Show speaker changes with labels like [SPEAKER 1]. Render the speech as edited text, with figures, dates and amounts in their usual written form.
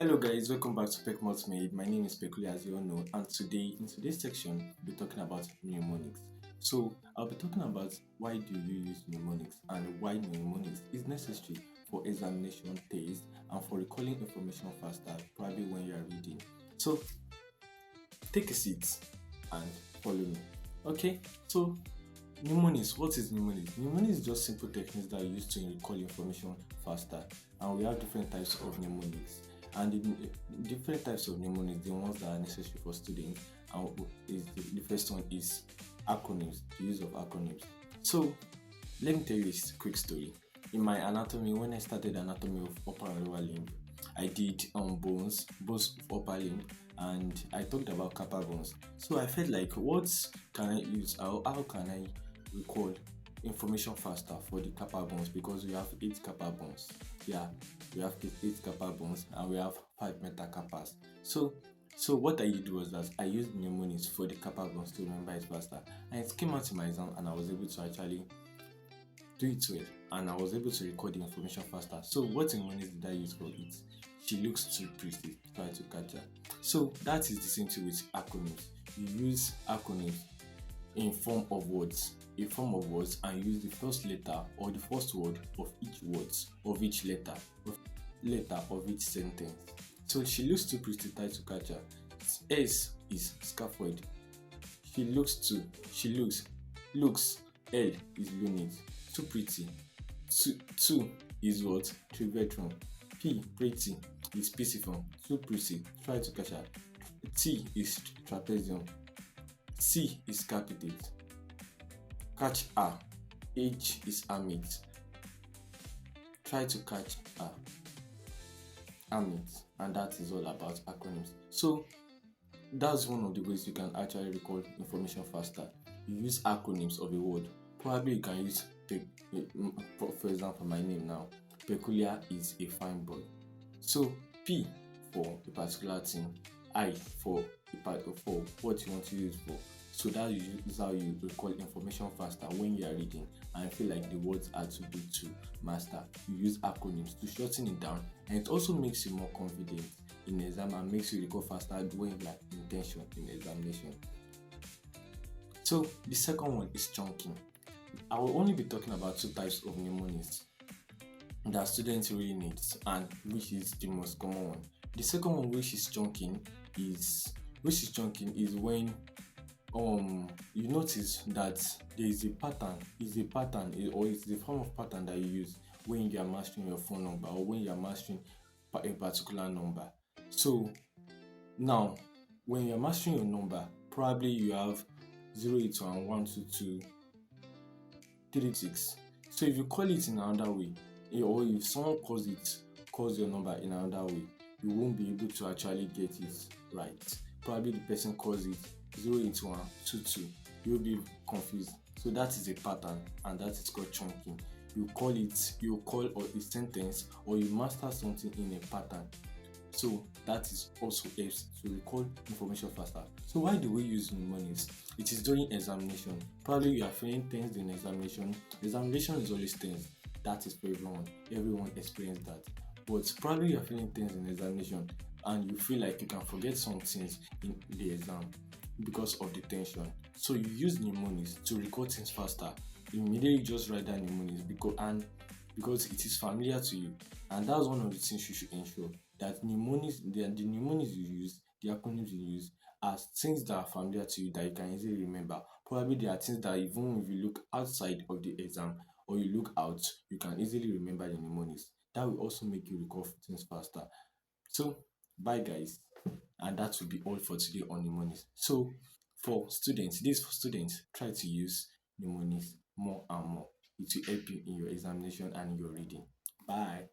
[SPEAKER 1] Hello guys, welcome back to Peck Made. My name is Peculiar as you all know, and today in today's section we'll be talking about mnemonics. So I'll be talking about why do you use mnemonics and why mnemonics is necessary for examination tests and for recalling information faster, probably when you are reading. So take a seat and follow me. Okay, so mnemonics, what is mnemonics? Mnemonics is just simple techniques that are used to recall information faster, and we have different types of mnemonics. And the different types of mnemonics, the ones that are necessary for students, and the first one is acronyms, the use of acronyms. So let me tell you a quick story. In my anatomy, when I started anatomy of upper and lower limb, I did bones of upper limb, and I talked about kappa bones. So I felt like, what can I use? How can I recall information faster for the kappa bones, because we have 8 kappa bones. Yeah, we have eight kappa bones and we have 5 metakapas. So what I did was that I used mnemonics for the kappa bones to remember it faster, and it came out in my exam, and I was able to actually do it well, and I was able to record the information faster. So what mnemonics did I use for it? She looks too pretty, try to catch her. So that is the same thing with acronyms. You use acronyms in form of words, and use the first letter or the first word of each letter of each sentence. So she looks too pretty, tied to catch her. S is scaphoid. She looks. L is lunate. Too pretty. Two is what? Trivetrum. P, pretty, is pisiform. Too pretty, try to catch her. T is trapezium. C is capitate. Catch her. H is amit. Try to catch her. Amit. And that is all about acronyms. So that's one of the ways you can actually recall information faster. You use acronyms of a word. Probably you can use, for example, my name now. Peculiar is a fine boy. So P for a particular thing, I for what you want to use for. So that is how you recall information faster when you are reading and feel like the words are too big to master. You use acronyms to shorten it down, and it also makes you more confident in exam and makes you recall faster when you are intention in examination. So the second one is chunking. I will only be talking about 2 types of mnemonics that students really need, and which is the most common one. The second one, which is chunking, is when you notice that there is a pattern, or it's the form of pattern that you use when you are mastering your phone number or when you are mastering a particular number. So now when you are mastering your number, probably you have 081 122 36. So if you call it in another way, or if someone calls your number in another way, you won't be able to actually get it right. Probably the person calls it 08122. You'll be confused. So that is a pattern, and that is called chunking. You call a sentence, or you master something in a pattern. So that is also helps to recall information faster. So why do we use mnemonics? It is during examination. Probably you are feeling tense in examination. Examination is always tense. That is for everyone. Everyone experiences that. But probably you are feeling tense in examination, and you feel like you can forget some things in the exam because of the tension. So you use mnemonics to recall things faster. You immediately just write down mnemonics because it is familiar to you, and that's one of the things you should ensure, that the mnemonics you use, the acronyms you use, are things that are familiar to you, that you can easily remember. Probably there are things that even if you look outside of the exam or you look out, you can easily remember the mnemonics. That will also make you recall things faster. So bye guys, and that will be all for today on mnemonics. So for students, try to use mnemonics more and more. It will help you in your examination and in your reading. Bye.